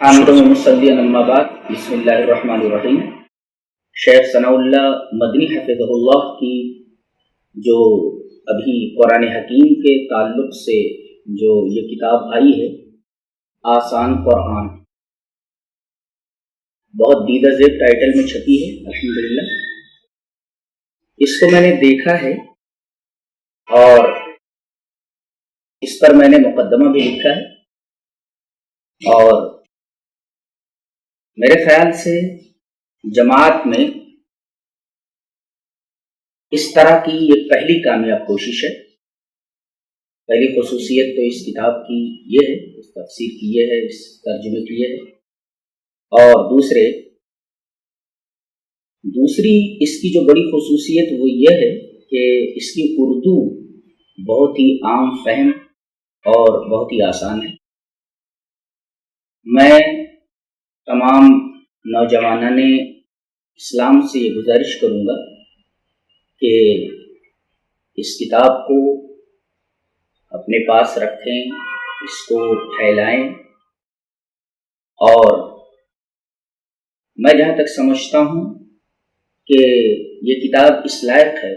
حامد و مصلی اما بعد، بسم اللہ الرحمن الرحیم۔ شیخ ثناء اللہ مدنی حفظہ اللہ کی جو ابھی قرآن حکیم کے تعلق سے جو یہ کتاب آئی ہے، آسان قرآن، بہت دیدہ زیب ٹائٹل میں چھپی ہے الحمدللہ۔ اس کو میں نے دیکھا ہے اور اس پر میں نے مقدمہ بھی لکھا ہے، اور میرے خیال سے جماعت میں اس طرح کی یہ پہلی کامیاب کوشش ہے۔ پہلی خصوصیت تو اس کتاب کی یہ ہے، اس تفسیر کی یہ ہے، اس ترجمے کی یہ ہے، اور دوسری اس کی جو بڑی خصوصیت وہ یہ ہے کہ اس کی اردو بہت ہی عام فہم اور بہت ہی آسان ہے۔ میں تمام نوجوانان اسلام سے یہ گزارش کروں گا کہ اس کتاب کو اپنے پاس رکھیں، اس کو پھیلائیں، اور میں جہاں تک سمجھتا ہوں کہ یہ کتاب اس لائق ہے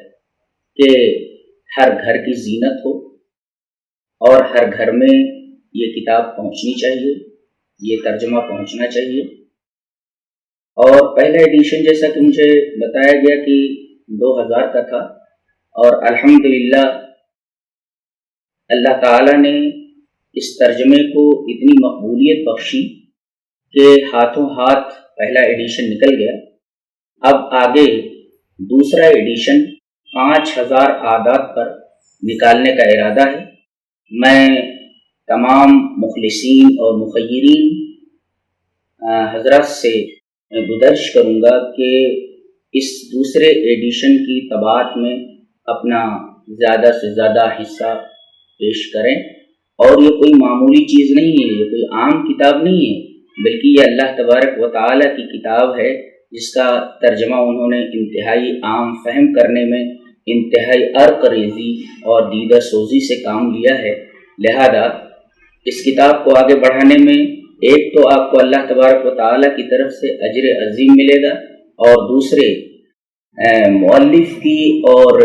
کہ ہر گھر کی زینت ہو، اور ہر گھر میں یہ کتاب پہنچنی چاہیے، یہ ترجمہ پہنچنا چاہیے۔ اور پہلا ایڈیشن جیسا کہ مجھے بتایا گیا کہ 2000 کا تھا، اور الحمدللہ اللہ تعالیٰ نے اس ترجمے کو اتنی مقبولیت بخشی کہ ہاتھوں ہاتھ پہلا ایڈیشن نکل گیا۔ اب آگے دوسرا ایڈیشن 5000 اعداد پر نکالنے کا ارادہ ہے۔ میں تمام مخلصین اور مخیرین حضرات سے گزارش کروں گا کہ اس دوسرے ایڈیشن کی طباعت میں اپنا زیادہ سے زیادہ حصہ پیش کریں، اور یہ کوئی معمولی چیز نہیں ہے، یہ کوئی عام کتاب نہیں ہے، بلکہ یہ اللہ تبارک و تعالیٰ کی کتاب ہے جس کا ترجمہ انہوں نے انتہائی عام فہم کرنے میں انتہائی عرق ریزی اور دیدہ سوزی سے کام لیا ہے۔ لہذا اس کتاب کو آگے بڑھانے میں ایک تو آپ کو اللہ تبارک و تعالیٰ کی طرف سے اجر عظیم ملے گا، اور دوسرے مؤلف کی اور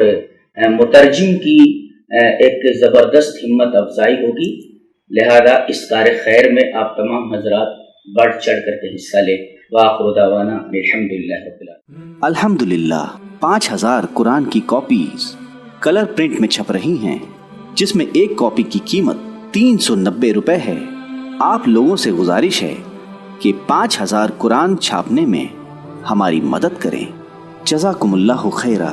مترجم کی ایک زبردست ہمت افزائی ہوگی۔ لہذا اس کار خیر میں آپ تمام حضرات بڑھ چڑھ کر کے حصہ لیں۔ وآخر دعوانا الحمدللہ رب العالمین۔ الحمدللہ 5000 قرآن کی کاپیز کلر پرنٹ میں چھپ رہی ہیں، جس میں ایک کاپی کی قیمت 390 روپے ہے۔ آپ لوگوں سے گزارش ہے کہ 5000 قرآن چھاپنے میں ہماری مدد کریں۔ جزاکم اللہ خیرہ۔